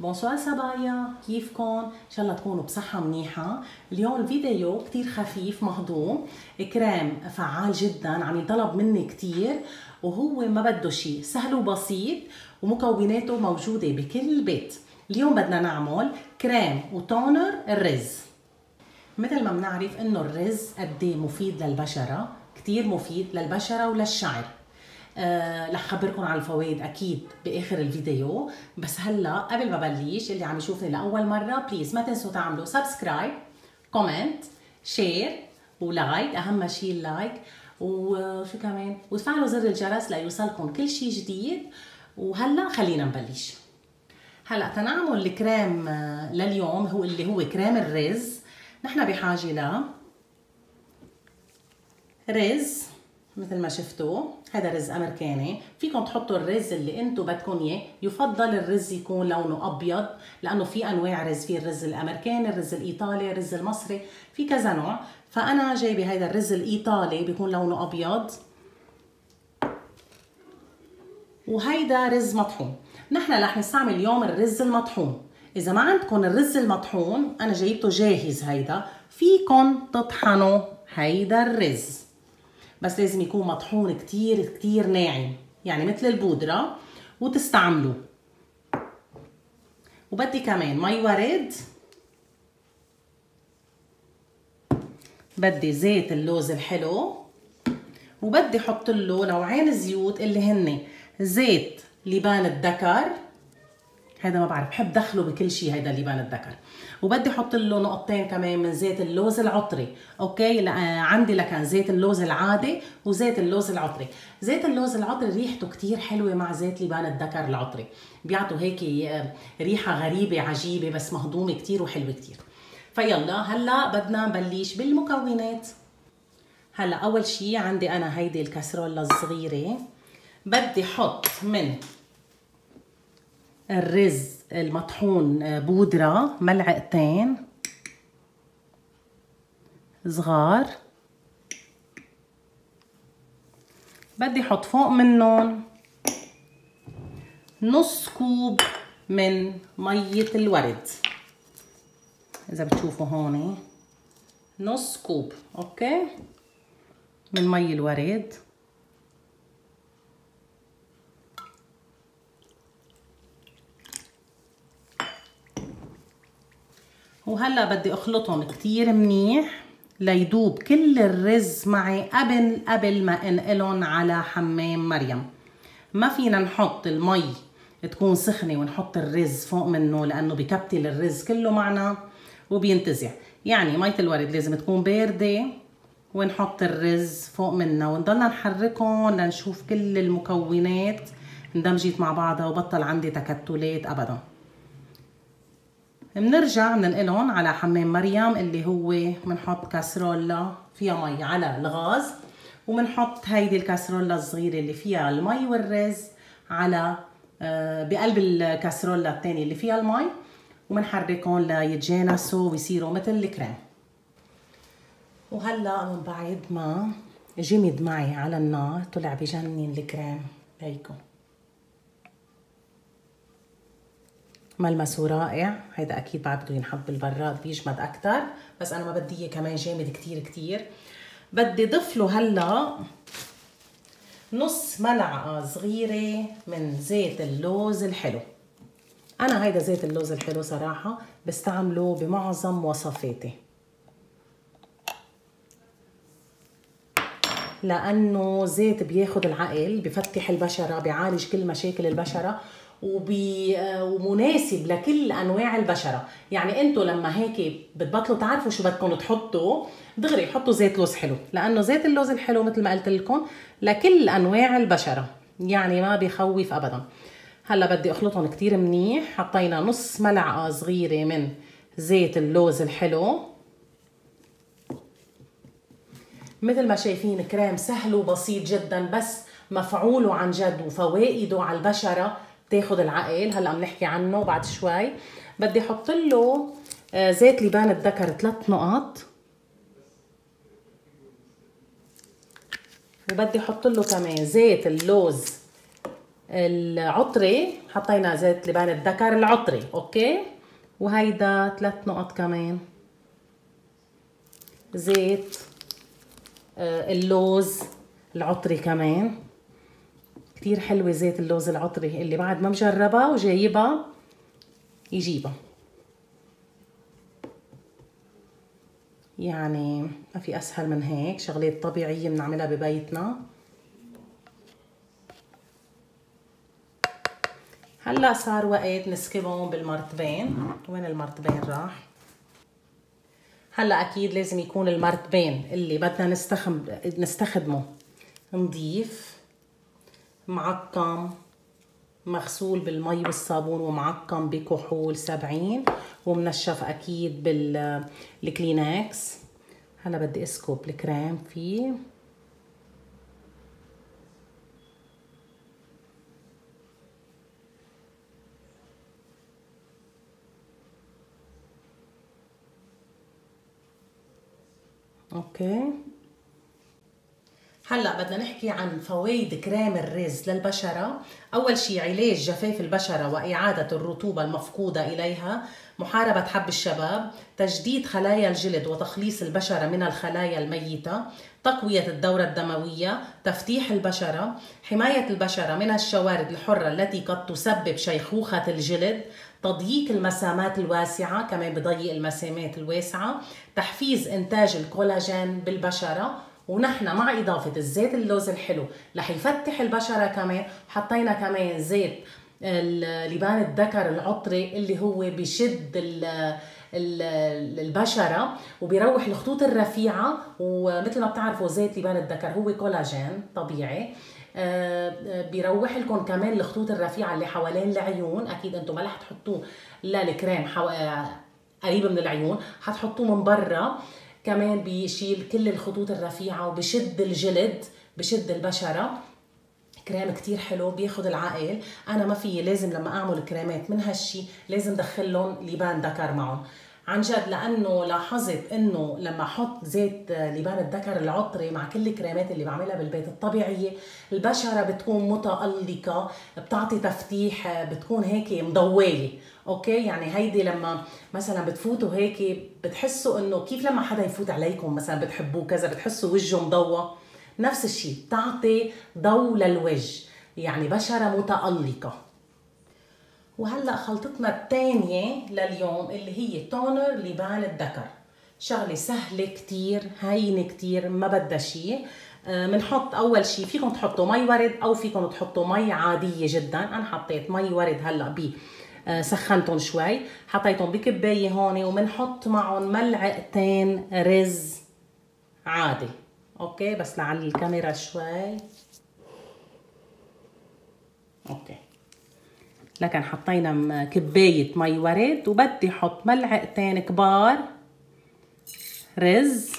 بونسوار صبايا، كيفكن؟ ان شاء الله تكونوا بصحة منيحة. اليوم الفيديو كتير خفيف مهضوم، كريم فعال جدا عم ينطلب مني كتير، وهو ما بده شيء، سهل وبسيط ومكوناته موجودة بكل بيت. اليوم بدنا نعمل كريم وتونر الرز. مثل ما بنعرف انه الرز قد ايه مفيد للبشرة، كتير مفيد للبشرة وللشعر. رح خبركم عن الفوائد اكيد باخر الفيديو، بس هلا قبل ما بلش اللي عم يشوفني لاول مره بليز ما تنسوا تعملوا سبسكرايب، كومنت، شير ولايك، اهم شيء اللايك، وشو كمان وتفعلوا زر الجرس ليوصلكم كل شيء جديد. وهلا خلينا نبلش. هلا تنعمل الكريم لليوم اللي هو كريم الرز. نحن بحاجه ل رز مثل ما شفتوا، هذا رز امريكاني. فيكم تحطوا الرز اللي انتم بدكم اياه، يفضل الرز يكون لونه ابيض لانه في انواع رز، في الرز الامريكاني، الرز الايطالي، الرز المصري، في كذا نوع. فانا جايبه هذا الرز الايطالي بيكون لونه ابيض، وهيدا رز مطحون. نحن رح نستعمل اليوم الرز المطحون. اذا ما عندكم الرز المطحون انا جايبته جاهز، هيدا فيكم تطحنوا هيدا الرز، بس لازم يكون مطحون كتير كتير ناعم، يعني مثل البودرة، وتستعملوه. وبدي كمان مي ورد، بدي زيت اللوز الحلو، وبدي احط له نوعين زيوت اللي هن زيت لبان الذكر، هذا ما بعرف بحب دخله بكل شيء، هيدا لبان الذكر. وبدي احط له نقطتين كمان من زيت اللوز العطري. اوكي، عندي لكان زيت اللوز العادي وزيت اللوز العطري. زيت اللوز العطري ريحته كتير حلوه مع زيت لبان الذكر العطري، بيعطوا هيك ريحه غريبه عجيبه بس مهضومه كتير وحلوه كتير. فيلا هلا بدنا نبلش بالمكونات. هلا اول شيء عندي انا هيدي الكاسرولة الصغيره، بدي احط من الرز المطحون بودرة ملعقتين صغار، بدي احط فوق منهم نص كوب من مية الورد، اذا بتشوفوا هون نص كوب اوكي من مي الورد. وهلا بدي اخلطهم كتير منيح ليدوب كل الرز معي قبل ما انقلهم على حمام مريم. ما فينا نحط المي تكون سخنه ونحط الرز فوق منه، لانه بكبتل الرز كله معنا وبينتزع. يعني مية الورد لازم تكون بارده ونحط الرز فوق منها، ونضلنا نحركهم لنشوف كل المكونات اندمجت مع بعضها وبطل عندي تكتلات ابدا. بنرجع ننقلهم على حمام مريم اللي هو بنحط كاسرولة فيها مي على الغاز، وبنحط هيدي الكاسرولة الصغيرة اللي فيها المي والرز على بقلب الكاسرولة الثانية اللي فيها المي، وبنحركهم ليتجانسوا ويصيروا مثل الكريم. وهلا من بعد ما جمد معي على النار طلع بجنن الكريم، هيكم ملمسه رائع. هيدا اكيد بعد بده ينحط بالبراد بيجمد اكثر، بس انا ما بدي اياه كمان جامد كتير كتير. بدي ضيف له هلا نص ملعقه صغيره من زيت اللوز الحلو. انا هيدا زيت اللوز الحلو صراحه بستعمله بمعظم وصفاتي، لانه زيت بياخد العقل، بفتح البشره، بيعالج كل مشاكل البشره، ومناسب لكل انواع البشره. يعني انتوا لما هيك بتبطلوا تعرفوا شو بدكم تحطوا، دغري حطوا زيت لوز حلو، لانه زيت اللوز الحلو مثل ما قلت لكم لكل انواع البشره، يعني ما بيخوف ابدا. هلا بدي اخلطهم كتير منيح. حطينا نص ملعقه صغيره من زيت اللوز الحلو. مثل ما شايفين كريم سهل وبسيط جدا، بس مفعوله عن جد وفوائده على البشره تاخد العقل. هلا بنحكي عنه بعد شوي. بدي احط له زيت لبان الذكر 3 نقط، وبدي احط له كمان زيت اللوز العطري حطينا زيت لبان الذكر العطري، اوكي. وهيدا 3 نقط كمان زيت اللوز العطري كمان. كتير حلوة زيت اللوز العطري، اللي بعد ما مجربها وجايبها يجيبها، يعني ما في اسهل من هيك، شغلات طبيعية بنعملها ببيتنا. هلا صار وقت نسكبهم بالمرتبين. وين المرتبين راح؟ هلا اكيد لازم يكون المرتبين اللي بدنا نستخدمه نضيف، معقم، مغسول بالمي والصابون ومعقم بكحول 70 ومنشف اكيد بالكلينكس. هلا بدي اسكب الكريم فيه. اوكي. هلا بدنا نحكي عن فوائد كريم الرز للبشره. اول شيء علاج جفاف البشره واعاده الرطوبه المفقوده اليها، محاربه حب الشباب، تجديد خلايا الجلد وتخليص البشره من الخلايا الميته، تقويه الدوره الدمويه، تفتيح البشره، حمايه البشره من الشوارد الحره التي قد تسبب شيخوخه الجلد، تضييق المسامات الواسعه، كمان بضيق المسامات الواسعه، تحفيز انتاج الكولاجين بالبشره. ونحن مع اضافه الزيت اللوز الحلو رح يفتح البشره كمان. حطينا كمان زيت لبان الذكر العطري اللي هو بشد البشره وبيروح الخطوط الرفيعه. ومثل ما بتعرفوا زيت لبان الذكر هو كولاجين طبيعي، بيروح لكم كمان الخطوط الرفيعه اللي حوالين العيون. اكيد انتم ما رح تحطوه للكريم قريب من العيون، حتحطوه من برا. كمان بيشيل كل الخطوط الرفيعه وبشد الجلد، بشد البشره. كريم كتير حلو بياخد العقل. انا ما في لازم لما اعمل كريمات من هالشي لازم دخلهم لبان ذكر معهم عن جد، لانه لاحظت انه لما احط زيت لبان الذكر العطري مع كل الكريمات اللي بعملها بالبيت الطبيعيه، البشره بتكون متألقه، بتعطي تفتيح، بتكون هيك مضويه. اوكي، يعني هيدي لما مثلا بتفوتوا هيك بتحسوا انه كيف لما حدا يفوت عليكم مثلا بتحبوه كذا، بتحسوا وجهه مضوى. نفس الشيء بتعطي ضوء للوجه، يعني بشره متألقه. وهلا خلطتنا الثانيه لليوم اللي هي تونر لبان الذكر. شغله سهله كتير، هينه كتير، ما بدها شيء. بنحط اول شيء، فيكم تحطوا مي ورد او فيكم تحطوا مي عاديه جدا. انا حطيت مي ورد هلا سخنتهم شوي، حطيتهم بكبايه هون، وبنحط معهم ملعقتين رز عادي. اوكي، بس لعلي الكاميرا شوي. اوكي، لكن حطينا كبايه مي ورد، وبدي احط ملعقتين كبار رز.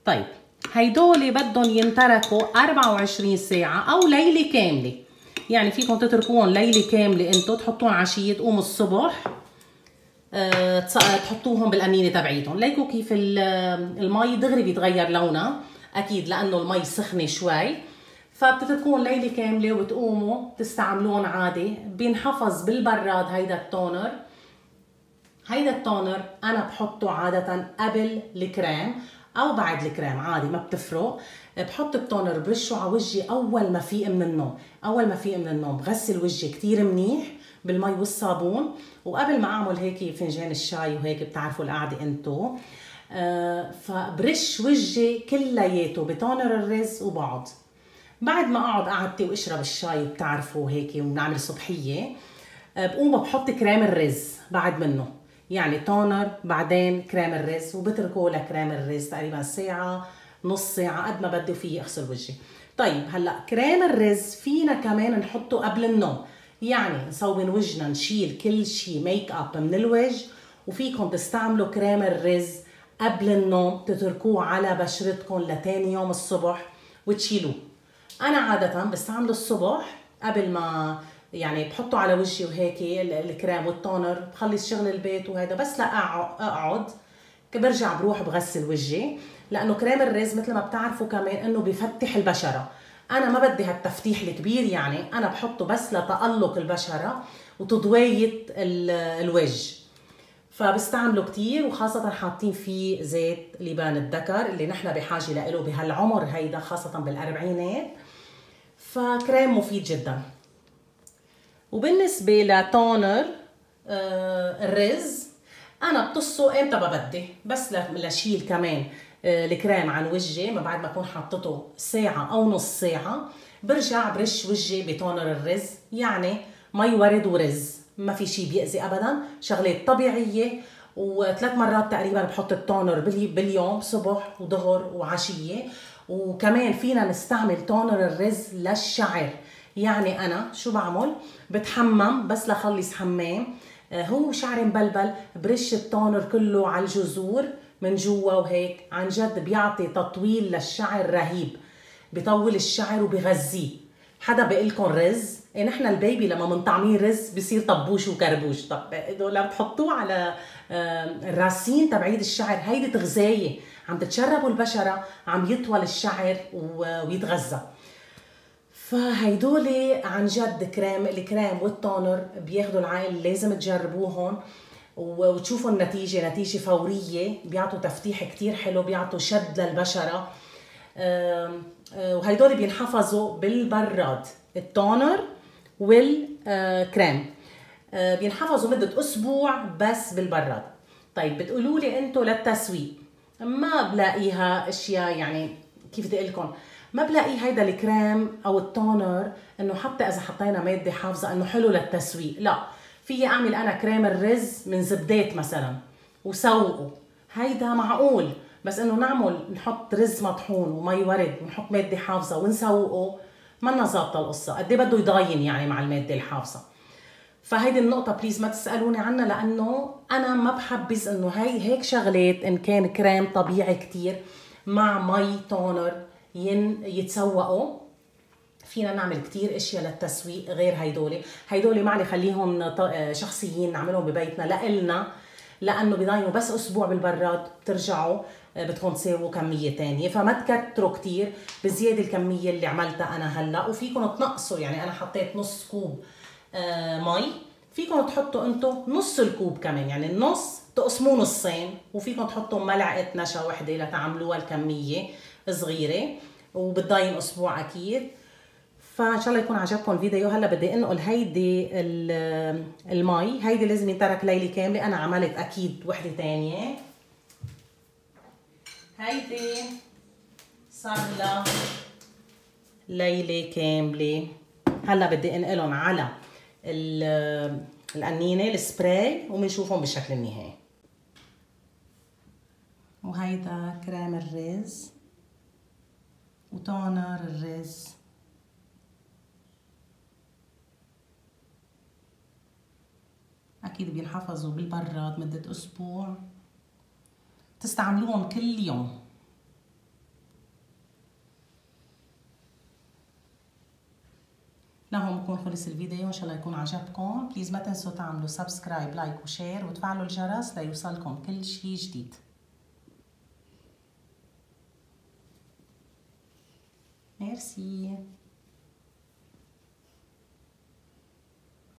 طيب هيدول بدهم ينتركوا 24 ساعة أو ليلة كاملة. يعني فيكم تتركوهم ليلة كاملة، انتو تحطوهم عشية، تقوموا الصبح تحطوهم بالقنينة تبعيتهم. ليكوا كيف المي دغري بيتغير لونها، أكيد لأنه المي سخنة شوي. فبتتركوهم ليلة كاملة وبتقوموا تستعملون عادي. بينحفظ بالبراد هيدا التونر. هيدا التونر أنا بحطه عادة قبل الكريم او بعد الكريم عادي، ما بتفرق. بحط التونر برشه على وجهي اول ما فيق من النوم. اول ما فيق من النوم بغسل وجهي كتير منيح بالمي والصابون، وقبل ما اعمل هيك فنجان الشاي وهيك بتعرفوا القعده انتو، فبرش وجهي كلياته بتونر الرز وبقعد. بعد ما اقعد قعدتي واشرب الشاي بتعرفوا هيك ونعمل صبحيه، بقوم بحط كريم الرز بعد منه. يعني تونر بعدين كريم الرز، وبتركه لكريم الرز تقريبا ساعة نص ساعة قد ما بدي فيه اغسل وجهي. طيب هلا كريم الرز فينا كمان نحطه قبل النوم، يعني نصون وجهنا، نشيل كل شيء ميك اب من الوجه. وفيكم تستعملوا كريم الرز قبل النوم، تتركوه على بشرتكم لتاني يوم الصبح وتشيلوه. انا عادة بستعمله الصبح قبل ما يعني بحطه على وجهي وهيك الكريم والتونر، بخلص شغل البيت وهذا، بس لا اقعد برجع بروح بغسل وجهي. لانه كريم الرز مثل ما بتعرفوا كمان انه بفتح البشره. انا ما بدي هالتفتيح الكبير، يعني انا بحطه بس لتألق البشره وتضوية الوجه. فبستعمله كتير، وخاصة حاطين فيه زيت لبان الذكر اللي نحن بحاجة له بهالعمر هيدا، خاصة بالأربعينات. فكريم مفيد جدا. وبالنسبة لتونر الرز، أنا بطصه إمتى بدي، بس لشيل كمان الكريم عن وجهي، ما بعد ما أكون حاطته ساعة أو نص ساعة برجع برش وجهي بتونر الرز، يعني مي ورد ورز، ما في شيء بيأذي أبدا، شغلات طبيعية. وثلاث مرات تقريبا بحط التونر باليوم، صبح وظهر وعشية. وكمان فينا نستعمل تونر الرز للشعر، يعني أنا شو بعمل؟ بتحمم بس لخلص حمام، هو شعري مبلبل، برش التونر كله على الجذور من جوا، وهيك عن جد بيعطي تطويل للشعر رهيب، بيطول الشعر وبغذيه. حدا بيقول لكم رز؟ إيه، نحن البيبي لما منطعمين رز بصير طبوش وكربوش. طب لما بتحطوه على الراسين تبعيد الشعر، هيدي تغذية، عم تتشربوا البشرة، عم يطول الشعر ويتغذى. فهيدولي عن جد الكريم والتونر بياخدوا العقل، لازم تجربوهم وتشوفوا النتيجة، نتيجة فورية، بيعطوا تفتيح كتير حلو، بيعطوا شد للبشرة. وهيدول بينحفظوا بالبراد، التونر والكريم بينحفظوا مدة أسبوع بس بالبراد. طيب بتقولوا لي أنتوا للتسويق، ما بلاقيها أشياء، يعني كيف بدي أقول لكم، ما بلاقي هيدا الكريم أو التونر إنه حتى إذا حطينا مادة حافظة إنه حلو للتسويق. لا، في أعمل أنا كريم الرز من زبدات مثلا وسوقه، هيدا معقول. بس إنه نحط رز مطحون ومي ورد ونحط مادة حافظة ونسوقه، منا ظابطة القصة. قد ايه بده يضاين يعني مع المادة الحافظة. فهيدي النقطة بليز ما تسألوني عنها، لأنه أنا ما بحبذ إنه هيك شغلات إن كان كريم طبيعي كتير مع مي تونر يتسوقوا. فينا نعمل كتير اشياء للتسويق غير هيدولي معني خليهم شخصيين نعملهم ببيتنا لإلنا، لأنه بضاينوا بس أسبوع بالبراد، بترجعوا بدكم تساووا كمية تانية. فما تكتروا كتير بزيادة الكمية اللي عملتها أنا هلأ، وفيكم تنقصوا. يعني أنا حطيت نص كوب مي، فيكم تحطوا انتم نص الكوب كمان، يعني النص تقسموه نصين، وفيكم تحطوا ملعقة نشا وحدة لتعملوها الكمية صغيرة، وبتضاين أسبوع أكيد. فان شاء الله يكون عجبكم الفيديو. هلا بدي انقل هيدي المي، هيدي لازم ينترك ليله كامله، انا عملت اكيد وحده ثانيه. هيدي صار لها ليله كامله. هلا بدي انقلهم على القنينه السبراي وبنشوفهم بالشكل النهائي. وهيدا كريم الرز وتونر الرز، اكيد بينحفظوا بالبراد مدة اسبوع، تستعملوهم كل يوم. لهون بكون خلص الفيديو، ان شاء الله يكون عجبكم. بليز ما تنسوا تعملوا سبسكرايب لايك وشير وتفعلوا الجرس ليوصلكم كل شيء جديد. ميرسي.